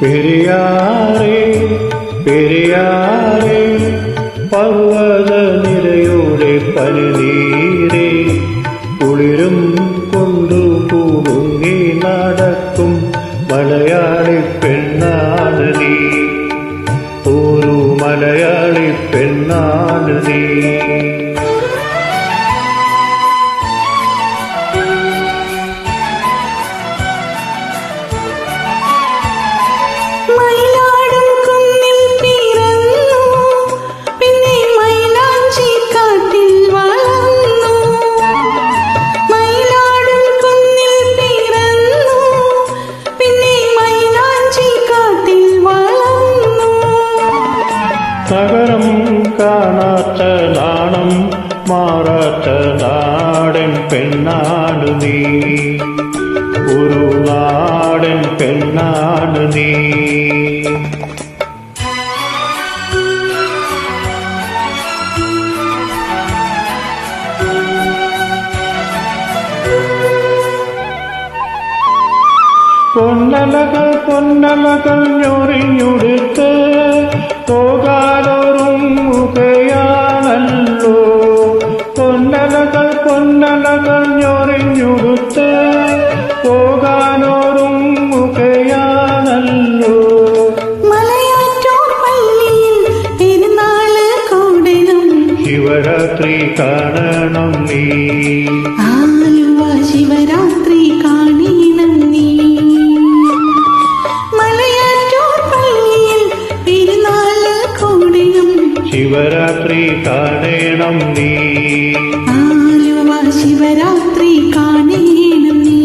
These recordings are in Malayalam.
പെരിയാറേ പെരിയാറേ പർവ്വത നിരയുടെ പനിനീരേ കുളിരും കൊണ്ടു പൂങ്ങി നടക്കും മലയാളി പെണ്ണാണ് നീ ഒരു മലയാളി പെണ്ണാണ് നീ നഗരം കാണാത്ത നാണം മാറാത്ത നാടൻ പെണ്ണാണ് നീ ഒരു നാടൻ പെണ്ണാണ് നീ പൊന്നലകൾ പൊന്നലകൾ ഞൊറിഞ്ഞുടുത്ത് പോകാനൊരുങ്ങുകയാണല്ലോ പൊന്നലകൾ പൊന്നലകൾ ഞൊറിഞ്ഞുടുത്ത് പോകാനൊരുങ്ങുകയാണല്ലോ ശിവരാത്രി കാണണം നീ ശിവരാത്രി കാണണം നീ ശിവരാത്രി കാണണം നീ ആലുവ ശിവരാത്രി കാണണം നീ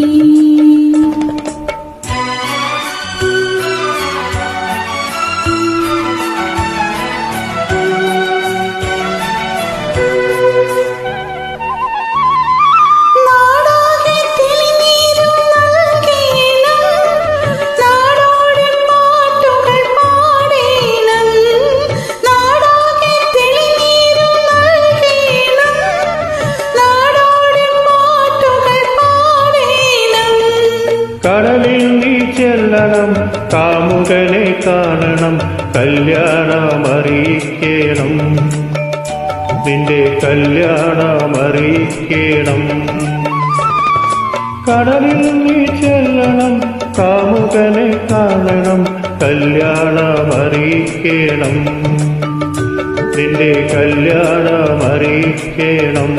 കടലിൽ നീ ചെല്ലണം കാമുകനെ കാണണം കല്യാണമറിയിക്കണം നിന്റെ കല്യാണമറിയിക്കണം കടലിൽ നീ ചെല്ലണം കാമുകനെ കാണണം കല്യാണമറിയിക്കണം നിന്റെ കല്യാണമറിയിക്കണം